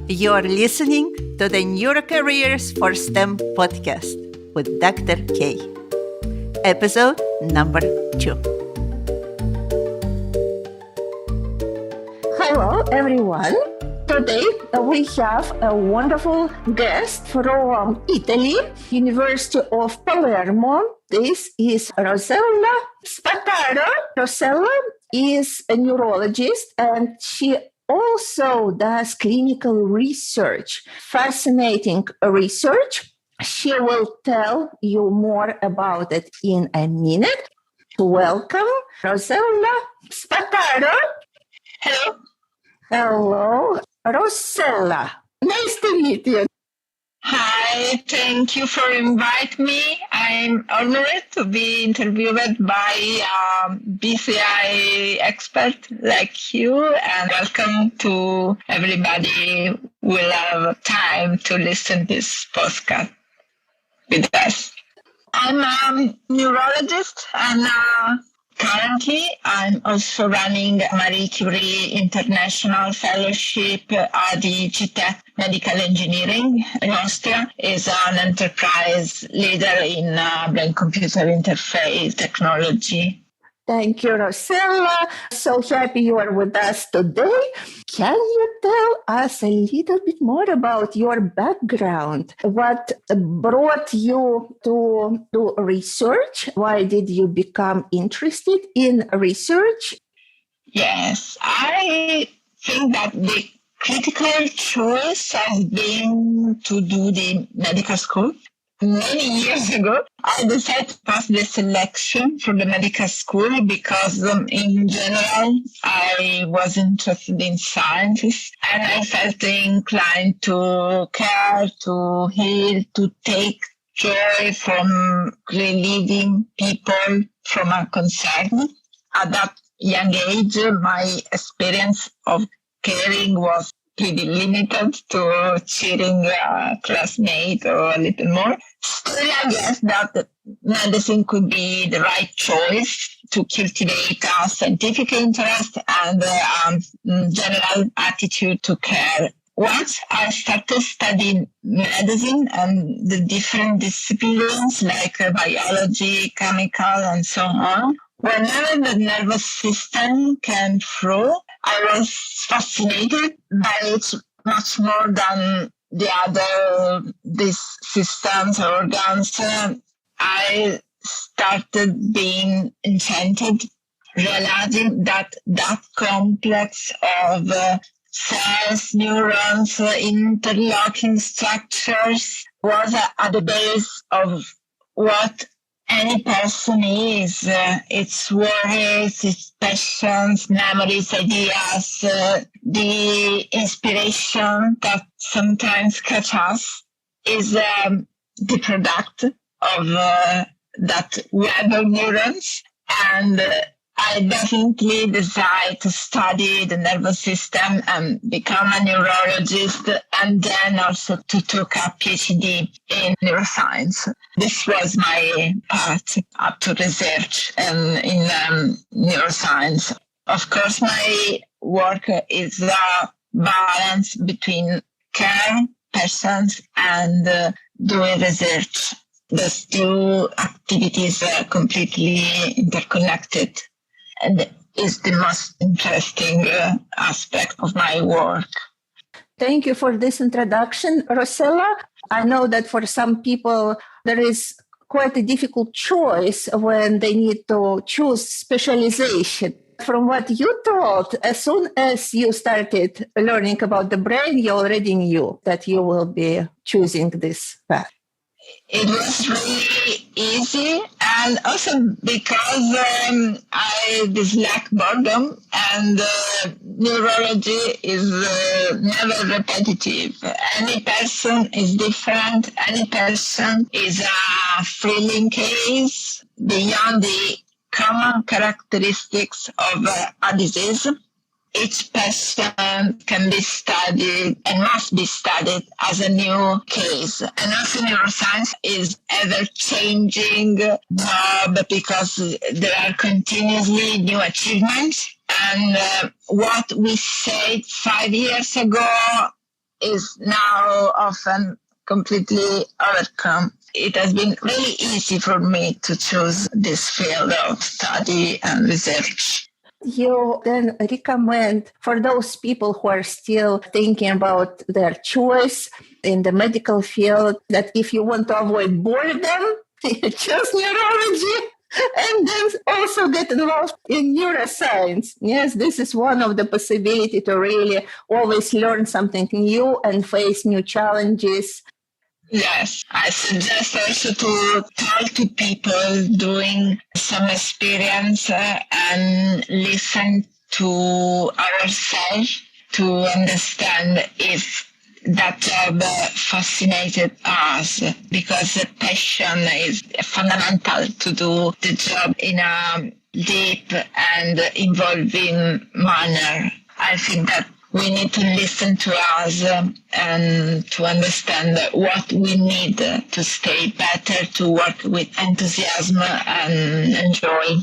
You're listening to the Neurocareers for STEM podcast with Dr. K. Episode number 2. Hello, everyone. Today we have a wonderful guest from Italy, University of Palermo. This is Rossella Spataro. Rossella is a neurologist and she also does clinical research, fascinating research. She will tell you more about it in a minute. Welcome, Rossella Spataro. Hello. Hello, Rossella. Nice to meet you. Hi, thank you for inviting me. I'm honored to be interviewed by a BCI expert like you, and welcome to everybody who will have time to listen to this podcast with us. I'm a neurologist and currently, I'm also running a Marie Curie International Fellowship at the GTEC Medical Engineering in Austria. Is an enterprise leader in brain-computer interface technology. Thank you, Rossella. So happy you are with us today. Can you tell us a little bit more about your background? What brought you to do research? Why did you become interested in research? Yes, I think that the critical choice has been to do the medical school. Many years ago, I decided to pass the selection for the medical school because in general, I was interested in sciences and I felt inclined to care, to heal, to take joy from relieving people from a concern. At that young age, my experience of caring was pretty limited to cheering a classmate or a little more. Still, I guess that medicine could be the right choice to cultivate a scientific interest and general attitude to care. Once I started studying medicine and the different disciplines like biology, chemical, and so on, whenever the nervous system came through, I was fascinated by it much more than these systems or organs. I started being enchanted, realizing that complex of cells, neurons, interlocking structures was at the base of what any person is, its worries, its passions, memories, ideas, the inspiration that sometimes catch us is the product of that web of neurons. And I definitely decided to study the nervous system and become a neurologist, and then also to take a PhD in neuroscience. This was my path up to research in neuroscience. Of course, my work is a balance between care, persons, and doing research. Those two activities are completely interconnected. And is the most interesting aspect of my work. Thank you for this introduction, Rossella. I know that for some people, there is quite a difficult choice when they need to choose specialization. From what you told, as soon as you started learning about the brain, you already knew that you will be choosing this path. It was really easy, and also because I dislike boredom, and neurology is never repetitive. Any person is different. Any person is a thrilling case beyond the common characteristics of a disease. Each person can be studied and must be studied as a new case. And also neuroscience is ever-changing job because there are continuously new achievements. And what we said 5 years ago is now often completely overcome. It has been really easy for me to choose this field of study and research. You then recommend for those people who are still thinking about their choice in the medical field that if you want to avoid boredom, you choose neurology and then also get involved in neuroscience. Yes, this is one of the possibilities to really always learn something new and face new challenges. Yes, I suggest also to talk to people doing some experience and listen to ourselves to understand if that job fascinated us, because the passion is fundamental to do the job in a deep and involving manner. I think that we need to listen to us and to understand what we need to stay better, to work with enthusiasm and joy.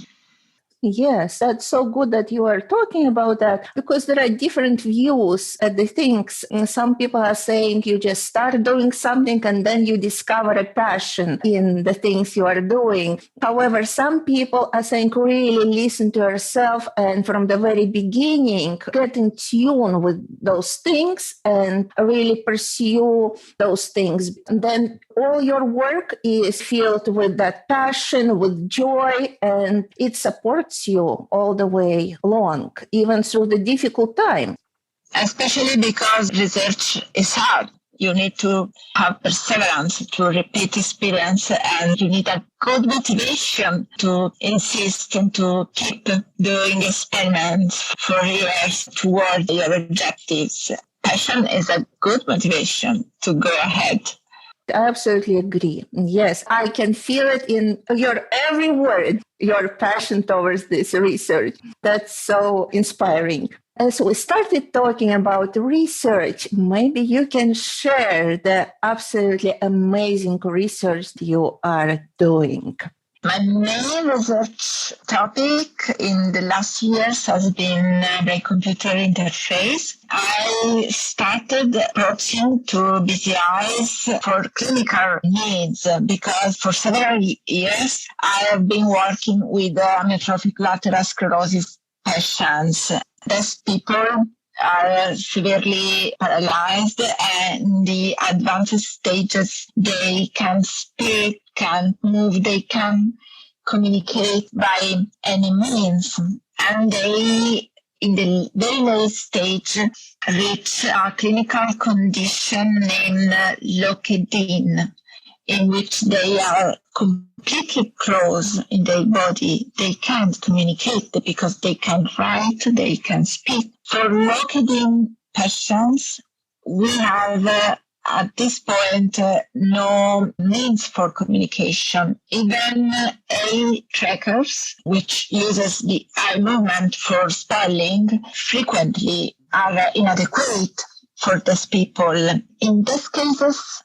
Yes, that's so good that you are talking about that, because there are different views at the things. And some people are saying you just start doing something and then you discover a passion in the things you are doing. However, some people are saying really listen to yourself and from the very beginning get in tune with those things and really pursue those things. And then all your work is filled with that passion, with joy, and it supports you all the way along, even through the difficult time. Especially because research is hard. You need to have perseverance to repeat experience, and you need a good motivation to insist and to keep doing experiments for years toward your objectives. Passion is a good motivation to go ahead. I absolutely agree. Yes, I can feel it in your every word, your passion towards this research. That's so inspiring. As we started talking about research, maybe you can share the absolutely amazing research you are doing. My main research topic in the last years has been brain-computer interface. I started approaching to BCIs for clinical needs because for several years I have been working with amyotrophic lateral sclerosis patients. These people are severely paralyzed, and in the advanced stages they can speak, can move, they can communicate by any means, and they in the very late stage reach a clinical condition named Lokedin, in which they are completely closed in their body. They can't communicate because they can't write, they can speak. For Lokedin patients, we have at this point no means for communication. Even eye trackers, which uses the eye movement for spelling, frequently are inadequate for these people. In these cases,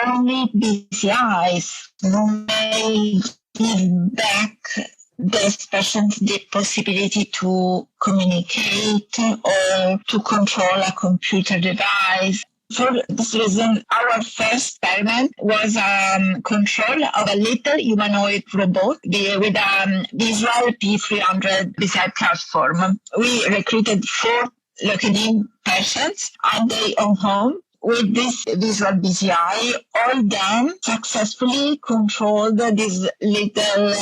only BCIs may give back these patients the possibility to communicate or to control a computer device. For this reason, our first experiment was control of a little humanoid robot with a visual P300 BCI platform. We recruited 4 Lokedin patients at their own home. With this visual BCI, all them successfully controlled this little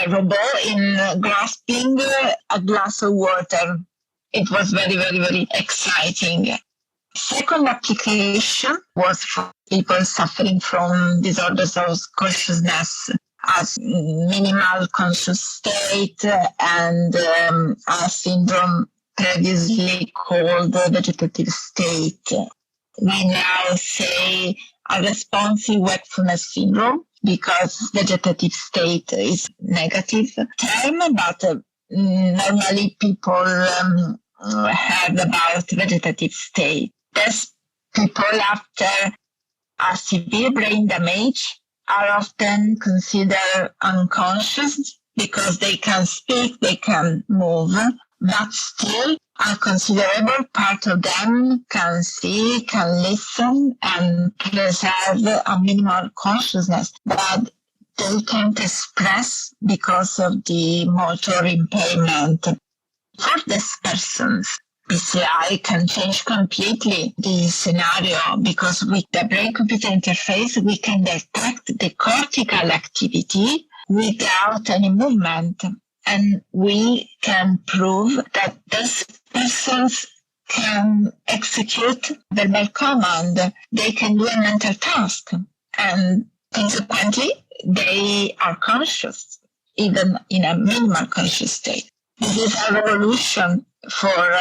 robot in grasping a glass of water. It was very, very, very exciting. Second application was for people suffering from disorders of consciousness, as minimal conscious state and a syndrome previously called vegetative state. We now say a responsive wakefulness syndrome because vegetative state is negative term, but normally people heard about vegetative state. These people after a severe brain damage are often considered unconscious because they can speak, they can move, but still A considerable part of them can see, can listen, and preserve a minimal consciousness, but they can't express because of the motor impairment. For these persons, BCI can change completely the scenario because with the brain-computer interface, we can detect the cortical activity without any movement. And we can prove that these persons can execute verbal command. They can do a mental task. And consequently, they are conscious, even in a minimal conscious state. This is a revolution for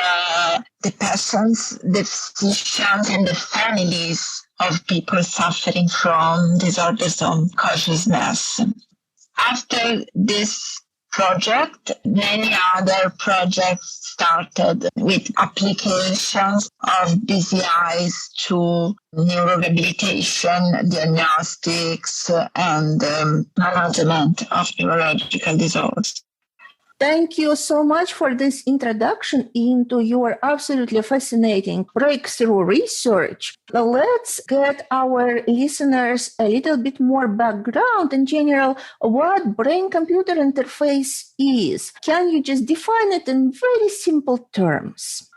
the persons, the physicians, and the families of people suffering from disorders of consciousness. After this project, many other projects started with applications of BCIs to neurorehabilitation, diagnostics, and management of neurological disorders. Thank you so much for this introduction into your absolutely fascinating breakthrough research. Let's get our listeners a little bit more background in general what brain-computer interface is. Can you just define it in very simple terms?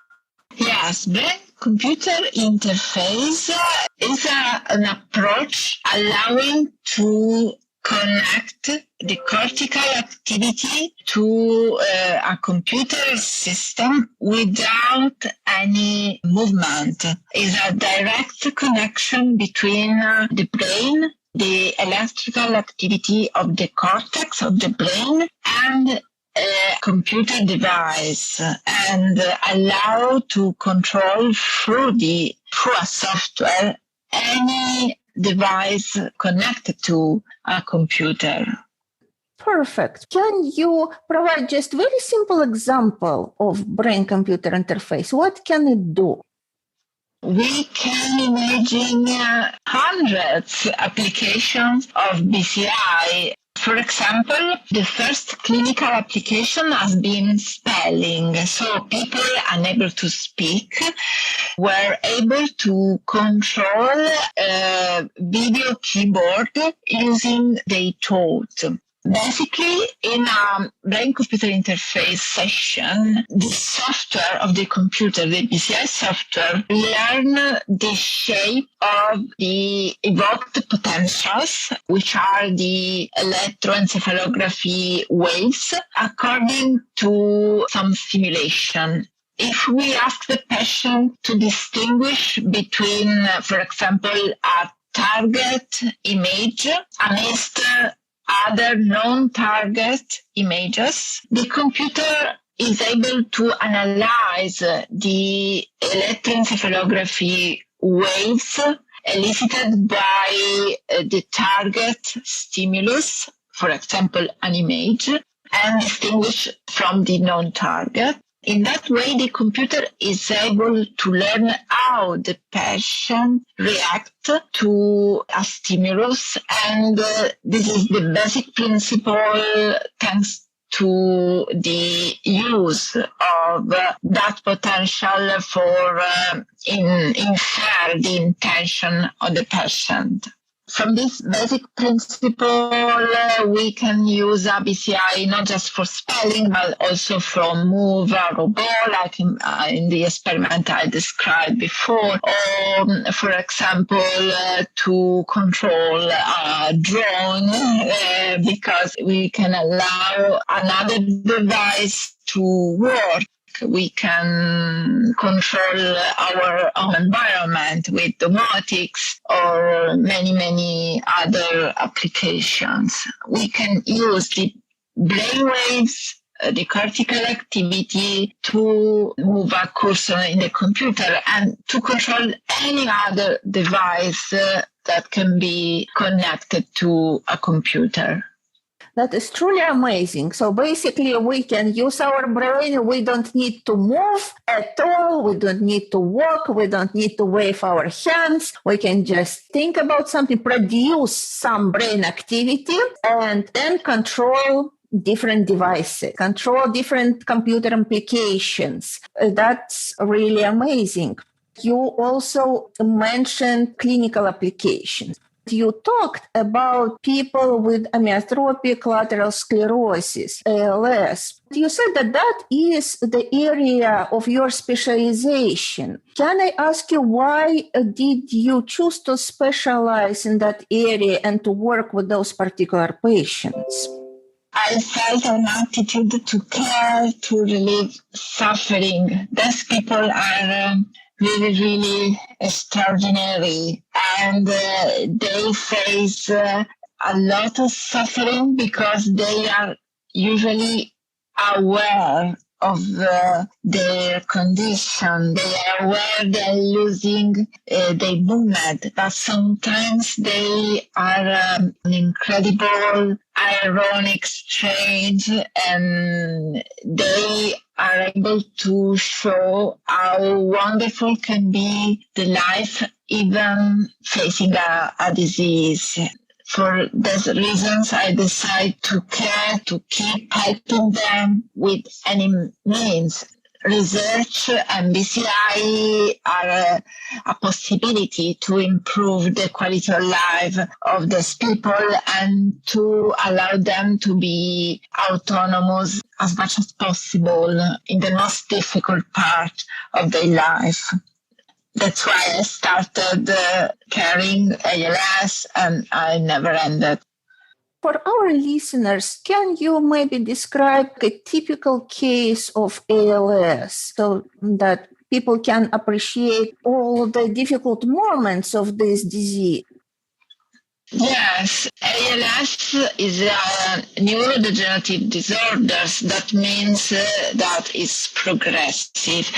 Yes, brain-computer interface is an approach allowing to connect the cortical activity to a computer system without any movement. It's a direct connection between the brain, the electrical activity of the cortex of the brain, and a computer device, and allow to control through a software any device connected to a computer. Perfect. Can you provide just a very simple example of brain-computer interface? What can it do? We can imagine hundreds of applications of BCI. For example, the first clinical application has been spelling. So people unable to speak were able to control a video keyboard using their thought. Basically, in a brain-computer interface session, the software of the computer, the BCI software, learn the shape of the evoked potentials, which are the electroencephalography waves, according to some simulation. If we ask the patient to distinguish between, for example, a target image amidst other non-target images, the computer is able to analyze the electroencephalography waves elicited by the target stimulus, for example, an image, and distinguish from the non-target. In that way, the computer is able to learn how the patient reacts to a stimulus, and this is the basic principle thanks to the use of that potential for infer the intention of the patient. From this basic principle, we can use a BCI not just for spelling, but also for move a robot, like in the experiment I described before, or, for example, to control a drone, because we can allow another device to work. We can control our own environment with domotics or many other applications. We can use the brainwaves, the cortical activity to move a cursor in the computer and to control any other device that can be connected to a computer. That is truly amazing. So basically, we can use our brain. We don't need to move at all. We don't need to walk. We don't need to wave our hands. We can just think about something, produce some brain activity, and then control different devices, control different computer applications. That's really amazing. You also mentioned clinical applications. You talked about people with amyotrophic lateral sclerosis, ALS. You said that that is the area of your specialization. Can I ask you, why did you choose to specialize in that area and to work with those particular patients? I felt an aptitude to care, to relieve suffering. Those people are really, really extraordinary, and they face a lot of suffering because they are usually aware of their condition. They are aware they're losing their movement, but sometimes they are an incredible, ironic, strange, and they are able to show how wonderful can be the life even facing a disease. For those reasons, I decided to care, to keep helping them with any means. Research and BCI are a possibility to improve the quality of life of these people and to allow them to be autonomous as much as possible in the most difficult part of their life. That's why I started caring ALS, and I never ended. For our listeners, can you maybe describe a typical case of ALS so that people can appreciate all the difficult moments of this disease? Yes, ALS is a neurodegenerative disorder. That means that it's progressive.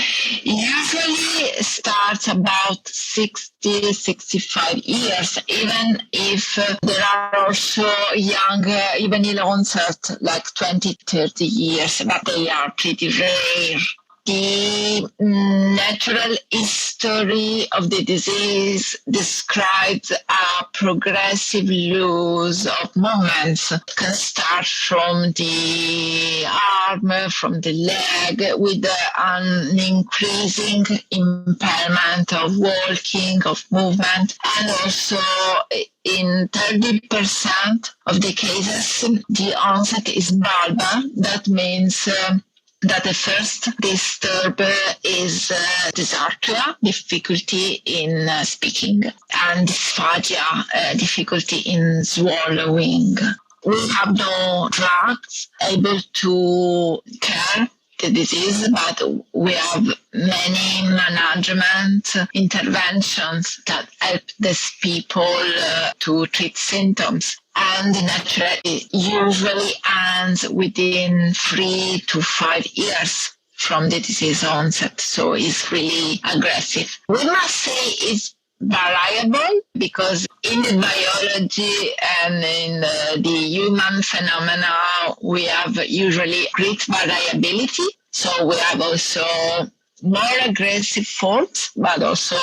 Usually starts about 60, 65 years, even if there are also young, even in onset, like 20, 30 years, but they are pretty rare. The natural history of the disease describes a progressive loss of movements. It can start from the arm, from the leg, with an increasing impairment of walking, of movement, and also in 30% of the cases, the onset is bulbar. That means that the first disturb is dysarthria, difficulty in speaking, and dysphagia, difficulty in swallowing. We have no drugs able to cure the disease, but we have many management interventions that help these people to treat symptoms. And naturally, usually ends within 3 to 5 years from the disease onset. So it's really aggressive. We must say it's variable because in the biology and in the human phenomena, we have usually great variability. So we have also more aggressive forms, but also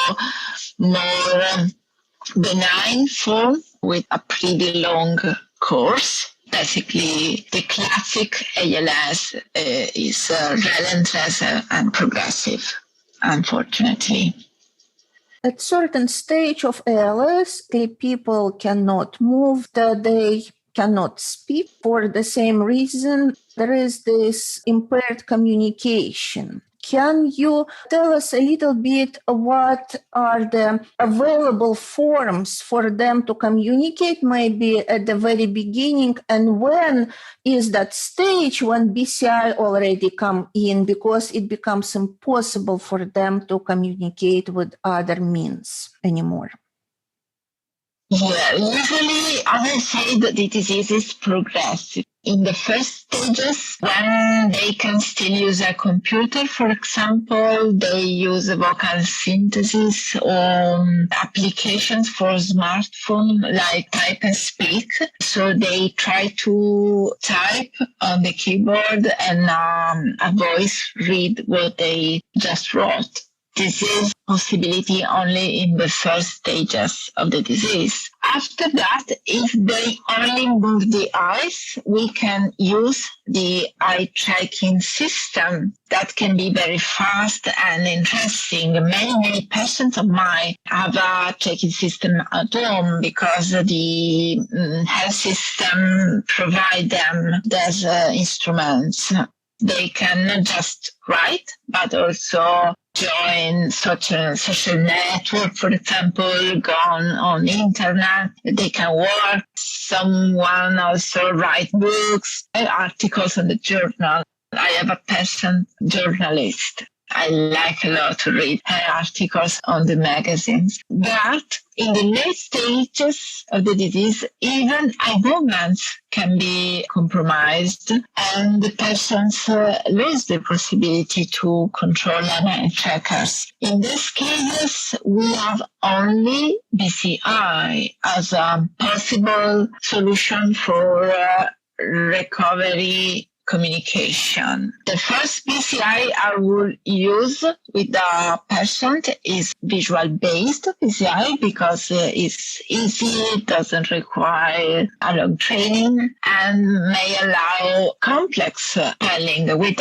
more benign form with a pretty long course. Basically, the classic ALS is relentless and progressive, unfortunately. At certain stage of ALS, the people cannot move, they cannot speak. For the same reason, there is this impaired communication. Can you tell us a little bit what are the available forms for them to communicate, maybe at the very beginning, and when is that stage when BCI already come in because it becomes impossible for them to communicate with other means anymore? Yeah, usually, as I said, the disease is progressive. In the first stages, when they can still use a computer, for example, they use vocal synthesis or applications for smartphone like type and speak. So they try to type on the keyboard and a voice read what they just wrote. disease possibility only in the first stages of the disease. After that, if they only move the eyes, we can use the eye tracking system that can be very fast and interesting. Many patients of mine have a tracking system at home because the health system provide them those instruments. They can not just write, but also join social network, for example, go on the internet. They can work. Someone also write books, articles on the journal. I have a patient journalist. I like a lot to read her articles on the magazines. But in the late stages of the disease, even eye movements can be compromised and the patients lose the possibility to control eye trackers. In these cases, we have only BCI as a possible solution for recovery communication. The first BCI I will use with the patient is visual-based BCI because it's easy, doesn't require a long training, and may allow complex spelling with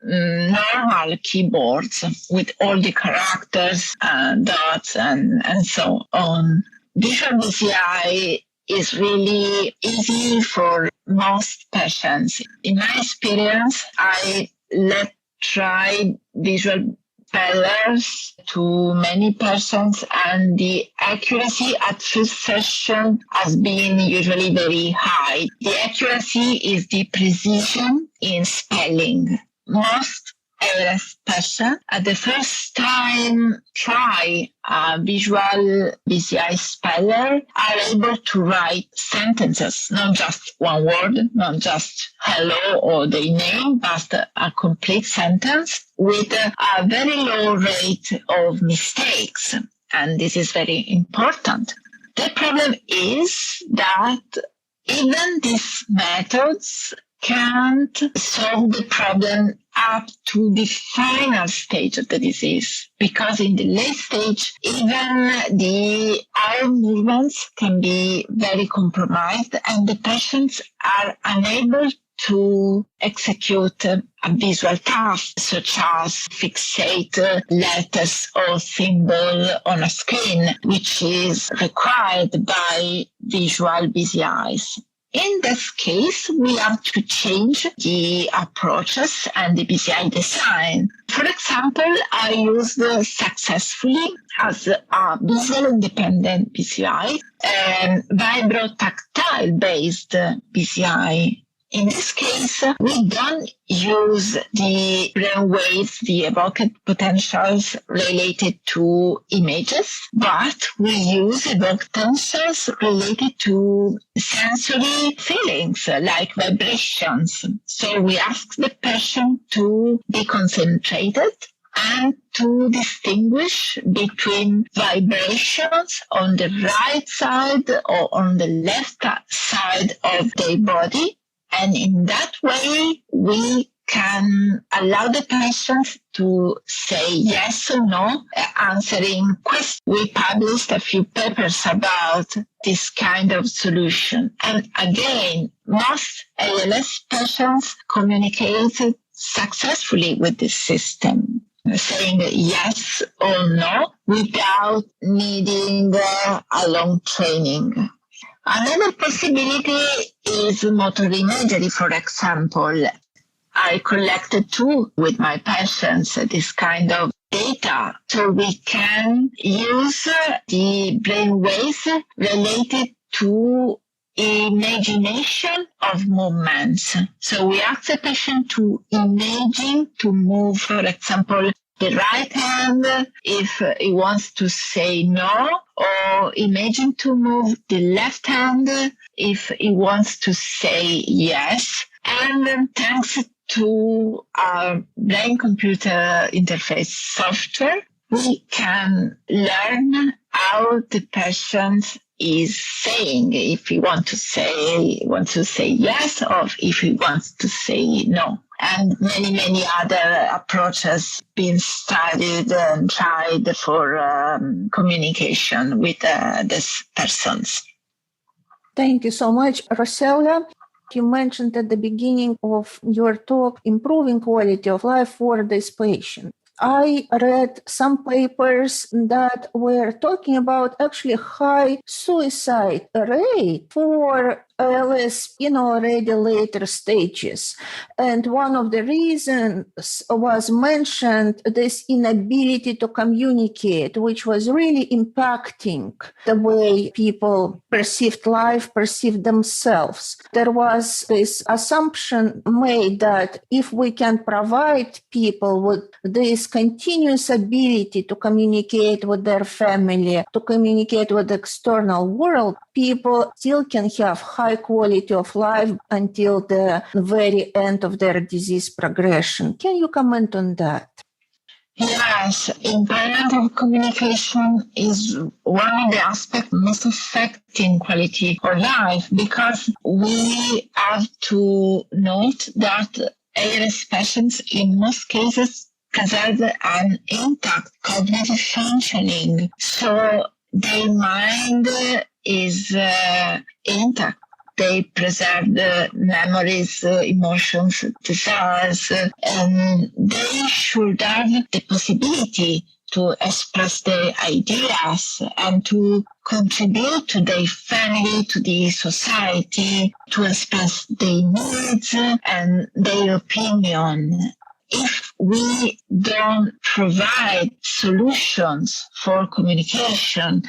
normal keyboards with all the characters and dots and so on. Visual BCI is really easy for most patients. In my experience, I let try visual spellers to many patients, and the accuracy at first session has been usually very high. The accuracy is the precision in spelling. Most ALS patients at the first time try a visual BCI speller are able to write sentences, not just one word, not just hello or the name, but a complete sentence with a very low rate of mistakes. And this is very important. The problem is that even these methods can't solve the problem up to the final stage of the disease, because in the late stage, even the eye movements can be very compromised and the patients are unable to execute a visual task, such as fixate letters or symbol on a screen, which is required by visual BCIs. In this case, we have to change the approaches and the BCI design. For example, I used successfully as a visual independent BCI and vibrotactile-based BCI. In this case, we don't use the brain waves, the evoked potentials related to images, but we use evoked potentials related to sensory feelings like vibrations. So we ask the patient to be concentrated and to distinguish between vibrations on the right side or on the left side of their body. And in that way, we can allow the patient to say yes or no, answering questions. We published a few papers about this kind of solution. And again, most ALS patients communicated successfully with this system, saying yes or no without needing a long training. Another possibility is motor imagery, for example. I collected too with my patients this kind of data, so we can use the brain waves related to imagination of movements. So we ask the patient to imagine to move, for example, the right hand if he wants to say no, or imagine to move the left hand if he wants to say yes. And thanks to our brain-computer interface software, we can learn how the patient is saying, if he wants to say yes, or if he wants to say no. And many other approaches been studied and tried for communication with these persons. Thank you so much, Rossella. You mentioned at the beginning of your talk improving quality of life for this patient. I read some papers that were talking about actually high suicide rate for ALS in already later stages. And one of the reasons was mentioned this inability to communicate, which was really impacting the way people perceived life, perceived themselves. There was this assumption made that if we can provide people with this continuous ability to communicate with their family, to communicate with the external world, people still can have high quality of life until the very end of their disease progression. Can you comment on that? Yes, impairment of communication is one of the aspects most affecting quality of life, because we have to note that ALS patients in most cases preserve an intact cognitive functioning. So their mind is intact. They preserve the memories, emotions, desires, and they should have the possibility to express their ideas and to contribute to their family, to the society, to express their needs and their opinion. If we don't provide solutions for communication,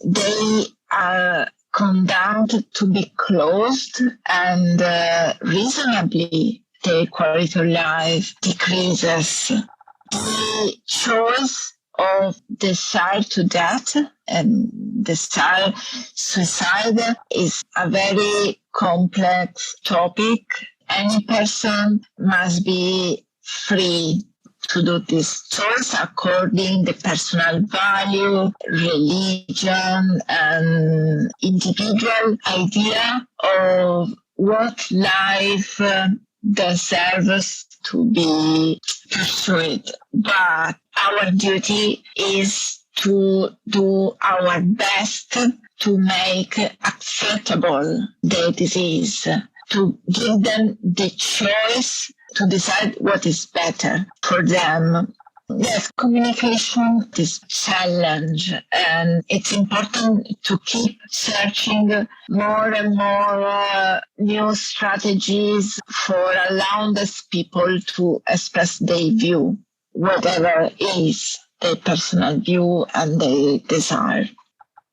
they are condemned to be closed, and reasonably their quality of life decreases. The choice of desire to death and desire suicide is a very complex topic. Any person must be free to do this choice according to personal value, religion, and individual idea of what life deserves to be pursued. But our duty is to do our best to make acceptable the disease, to give them the choice to decide what is better for them. Yes, communication is a challenge, and it's important to keep searching more and more new strategies for allowing these people to express their view, whatever is their personal view and their desire.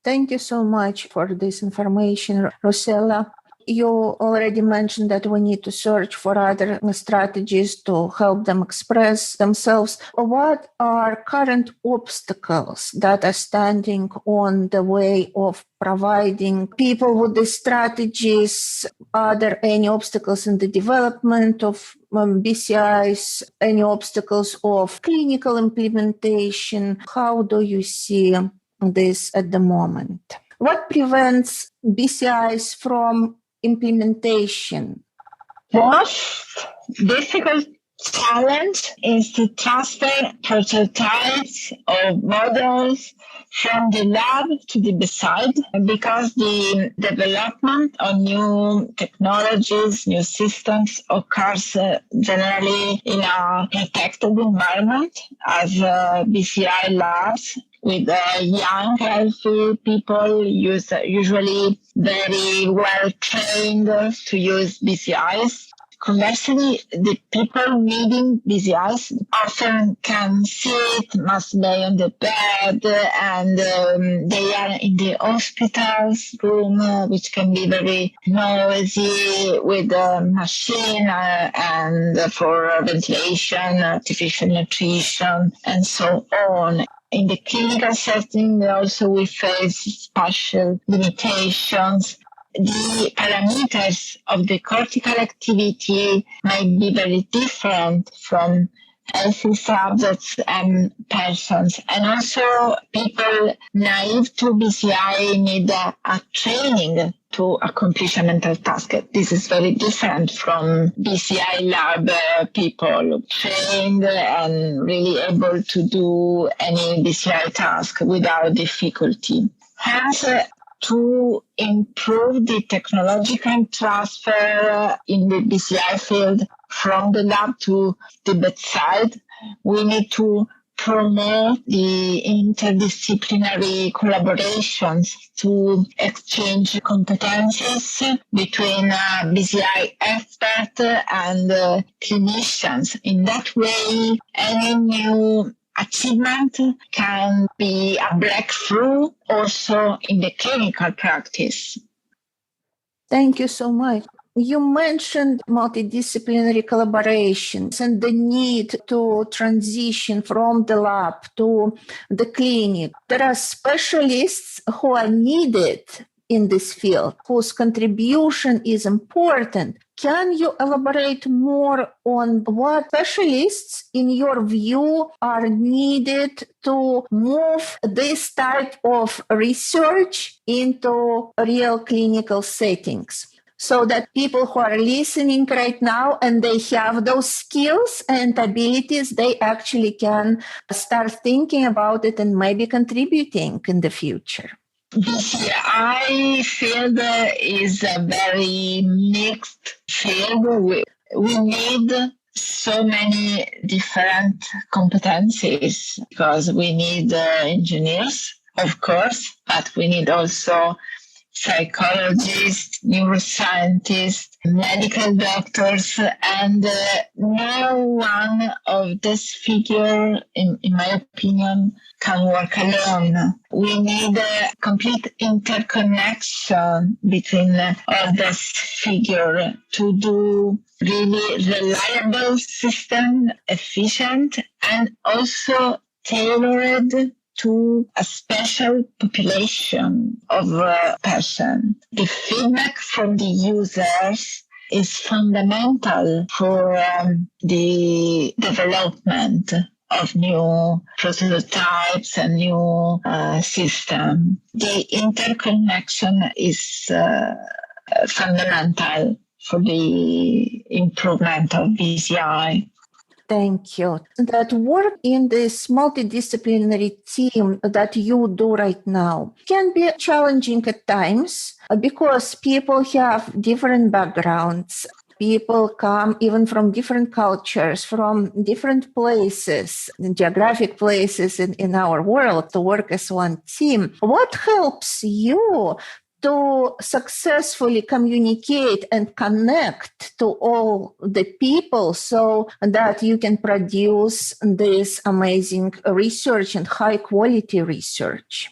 Thank you so much for this information, Rossella. You already mentioned that we need to search for other strategies to help them express themselves. What are current obstacles that are standing on the way of providing people with these strategies? Are there any obstacles in the development of BCIs, any obstacles of clinical implementation? How do you see this at the moment? What prevents BCIs from implementation? Most difficult challenge is to transfer prototypes of models from the lab to the bedside, because the development of new technologies, new systems occurs generally in a protected environment as BCI labs with young, healthy people usually very well trained to use BCIs. Conversely, the people needing BCIs often can sit, must lay on the bed, and they are in the hospital's room, which can be very noisy with a machine and for ventilation, artificial nutrition, and so on. In the clinical setting, also we face spatial limitations. The parameters of the cortical activity might be very different from healthy subjects and persons. And also people naive to BCI need a training to accomplish a mental task. This is very different from BCI lab people trained and really able to do any BCI task without difficulty. Hence, to improve the technological transfer in the BCI field from the lab to the bedside, we need to promote the interdisciplinary collaborations to exchange competences between BCI experts and clinicians. In that way, any new achievement can be a breakthrough also in the clinical practice. Thank you so much. You mentioned multidisciplinary collaborations and the need to transition from the lab to the clinic. There are specialists who are needed in this field, whose contribution is important. Can you elaborate more on what specialists, in your view, are needed to move this type of research into real clinical settings? So that people who are listening right now and they have those skills and abilities, they actually can start thinking about it and maybe contributing in the future. BCI field is a very mixed field. We need so many different competencies because we need engineers, of course, but we need also psychologists, neuroscientists, medical doctors, and no one of this figure, in my opinion, can work alone. We need a complete interconnection between all this figure to do really reliable system, efficient, and also tailored to a special population of person. The feedback from the users is fundamental for the development of new prototypes and new system. The interconnection is fundamental for the improvement of BCI. Thank you. That work in this multidisciplinary team that you do right now can be challenging at times because people have different backgrounds. People come even from different cultures, from different places, geographic places in our world to work as one team. What helps you to successfully communicate and connect to all the people so that you can produce this amazing research and high quality research?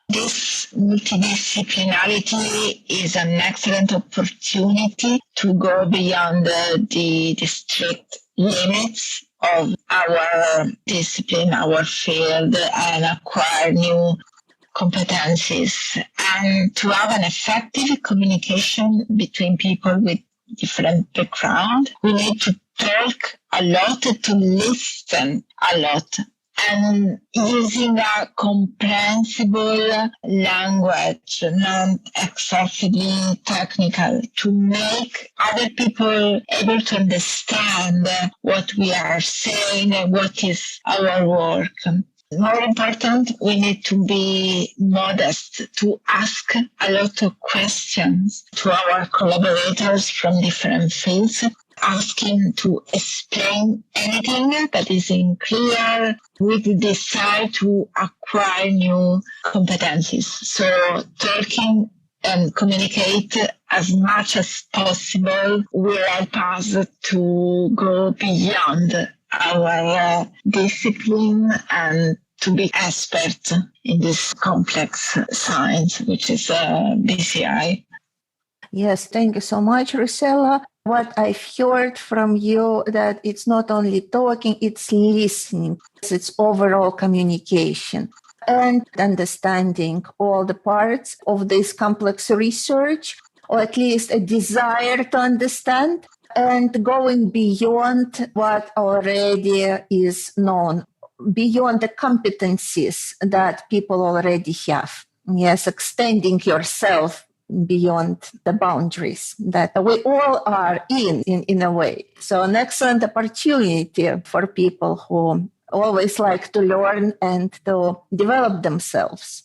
This multidisciplinarity is an excellent opportunity to go beyond the strict limits of our discipline, our field, and acquire new competencies, and to have an effective communication between people with different background. We need to talk a lot, to listen a lot, and using a comprehensible language, not excessively technical, to make other people able to understand what we are saying and what is our work. More important, we need to be modest, to ask a lot of questions to our collaborators from different fields, asking to explain anything that is unclear with the desire to acquire new competencies. So talking and communicate as much as possible will help us to go beyond our discipline and to be expert in this complex science, which is BCI. Yes, thank you so much, Rossella. What I've heard from you that it's not only talking, it's listening. It's overall communication and understanding all the parts of this complex research, or at least a desire to understand. and going beyond what already is known, beyond the competencies that people already have. Yes, extending yourself beyond the boundaries that we all are in a way. So an excellent opportunity for people who always like to learn and to develop themselves.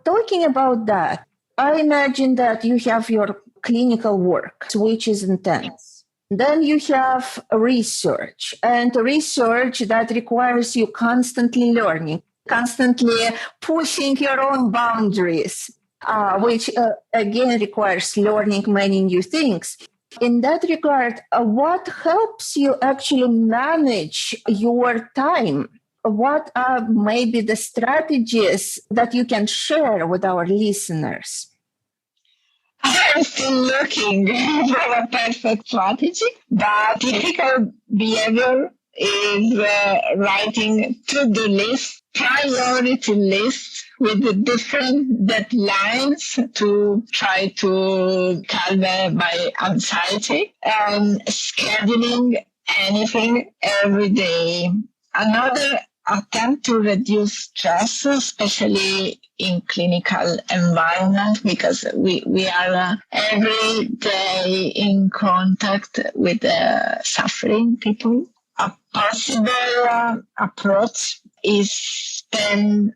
Talking about that, I imagine that you have your clinical work, which is intense. Then you have research, and research that requires you constantly learning, constantly pushing your own boundaries, which again requires learning many new things. In that regard, what helps you actually manage your time? What are maybe the strategies that you can share with our listeners? I'm still looking for a perfect strategy, but typical behavior is writing to-do lists, priority lists with the different deadlines to try to calm my anxiety, and scheduling anything every day. Another attempt to reduce stress, especially in clinical environment, because we are every day in contact with suffering people. A possible approach is spend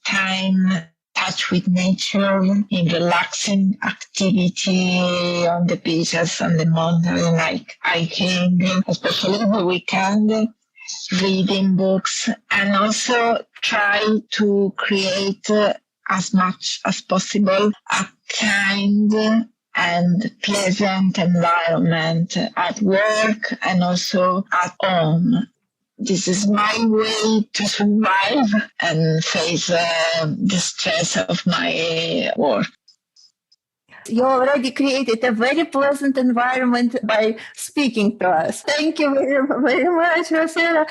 time touch with nature, in relaxing activity on the beaches, on the mountain, like hiking, especially in the weekend, reading books, and also try to create as much as possible a kind and pleasant environment at work and also at home. This is my way to survive and face the stress of my work. You already created a very pleasant environment by speaking to us. Thank you very, very much, Rossella.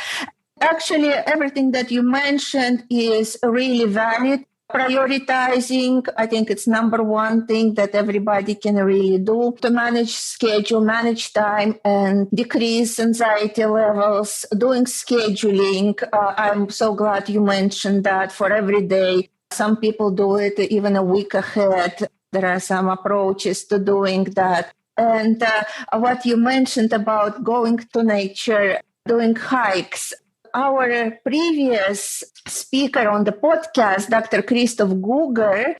Actually, everything that you mentioned is really valid. Prioritizing, I think it's number one thing that everybody can really do to manage schedule, manage time, and decrease anxiety levels. Doing scheduling, I'm so glad you mentioned that for every day. Some people do it even a week ahead. There are some approaches to doing that. And what you mentioned about going to nature, doing hikes. Our previous speaker on the podcast, Dr. Christoph Guger,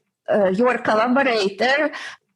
your collaborator,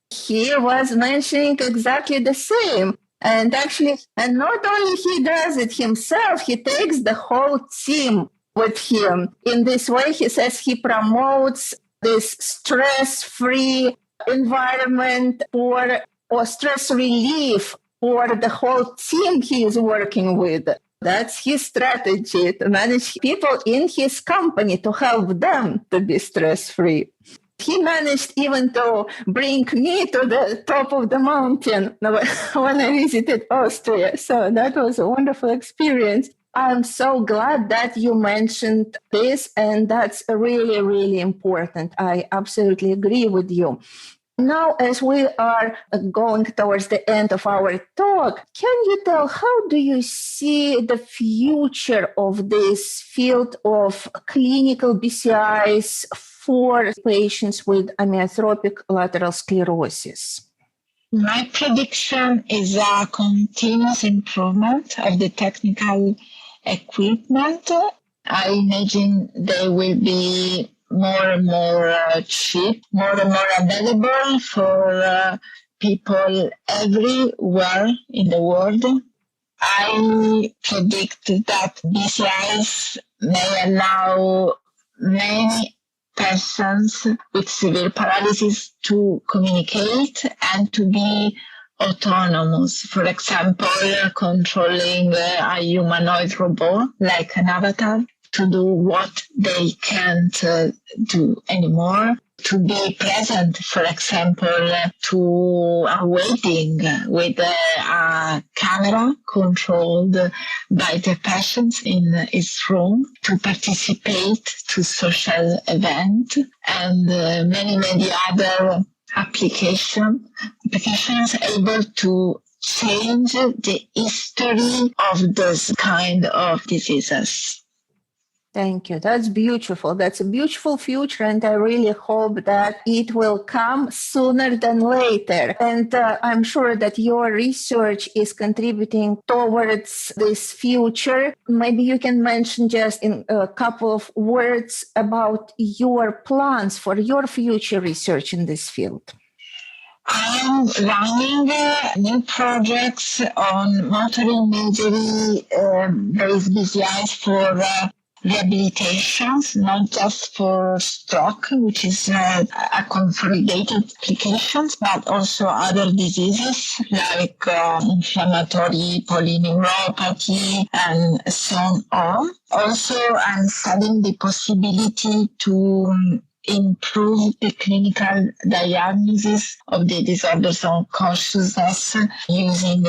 he was mentioning exactly the same. And actually, and not only he does it himself, he takes the whole team with him. In this way, he says he promotes this stress-free environment or stress relief for the whole team he is working with. That's his strategy, to manage people in his company, to help them to be stress-free. He managed even to bring me to the top of the mountain when I visited Austria. So that was a wonderful experience. I'm so glad that you mentioned this, and that's really, really important. I absolutely agree with you. Now, as we are going towards the end of our talk, can you tell how do you see the future of this field of clinical BCIs for patients with amyotrophic lateral sclerosis? My prediction is a continuous improvement of the technical equipment. I imagine they will be more and more cheap, more and more available for people everywhere in the world. I predict that BCIs may allow many persons with severe paralysis to communicate and to be autonomous. For example, controlling a humanoid robot like an avatar, to do what they can't do anymore, to be present, for example, to a wedding with a camera controlled by the patient in his room, to participate to social events, and many other applications able to change the history of those kind of diseases. Thank you. That's beautiful. That's a beautiful future, and I really hope that it will come sooner than later. And I'm sure that your research is contributing towards this future. Maybe you can mention just in a couple of words about your plans for your future research in this field. I'm running new projects on motor imagery based BCIs for rehabilitations, not just for stroke, which is a consolidated applications, but also other diseases like inflammatory polyneuropathy and so on. Also, I'm studying the possibility to improve the clinical diagnosis of the disorders of consciousness using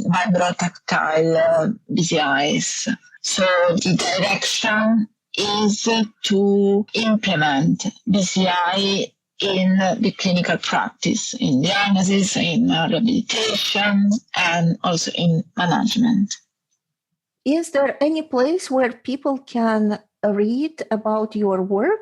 vibrotactile BCIs. So the direction is to implement BCI in the clinical practice, in diagnosis, in rehabilitation, and also in management. Is there any place where people can read about your work?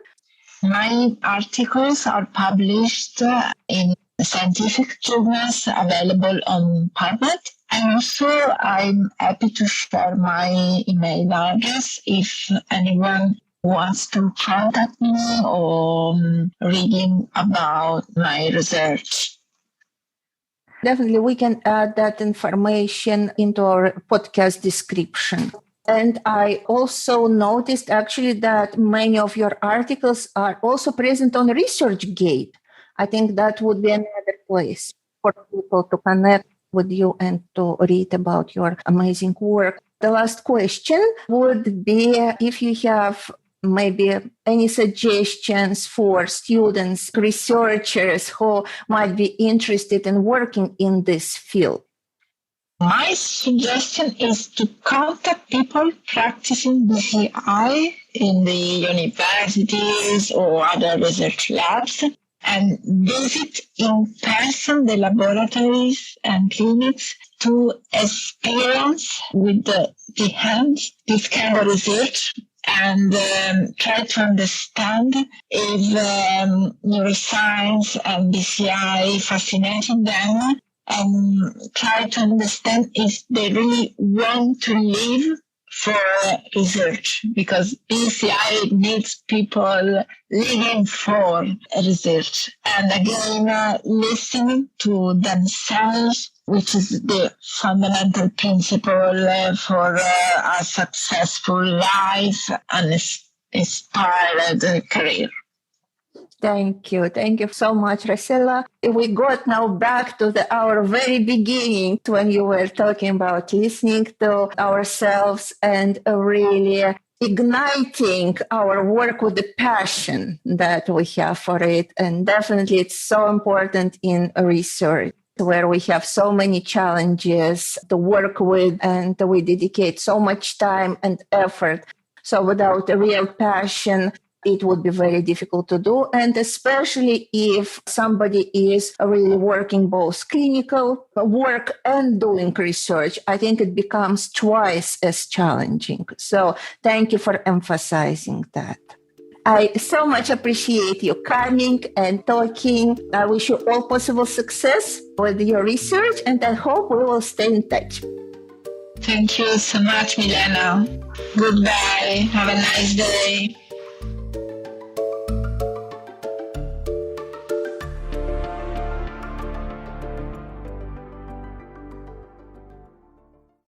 My articles are published in scientific journals available on PubMed. And also, I'm happy to share my email address if anyone wants to contact me or reading about my research. Definitely, we can add that information into our podcast description. And I also noticed actually that many of your articles are also present on ResearchGate. I think that would be another place for people to connect with you and to read about your amazing work. The last question would be if you have maybe any suggestions for students, researchers who might be interested in working in this field. My suggestion is to contact people practicing BCI in the universities or other research labs and visit in person the laboratories and clinics to experience with the hands this kind of research and try to understand if neuroscience and BCI fascinating them, and try to understand if they really want to live for research, because BCI needs people living for research. And again, listening to themselves, which is the fundamental principle for a successful life and inspired career. Thank you. Thank you so much, Rossella. We got now back to our very beginning when you were talking about listening to ourselves and really igniting our work with the passion that we have for it. And definitely it's so important in research, where we have so many challenges to work with and we dedicate so much time and effort. So without a real passion, it would be very difficult to do. And especially if somebody is really working both clinical work and doing research, I think it becomes twice as challenging. So thank you for emphasizing that. I so much appreciate you coming and talking. I wish you all possible success with your research, and I hope we will stay in touch. Thank you so much, Milena. Goodbye. Have a nice day.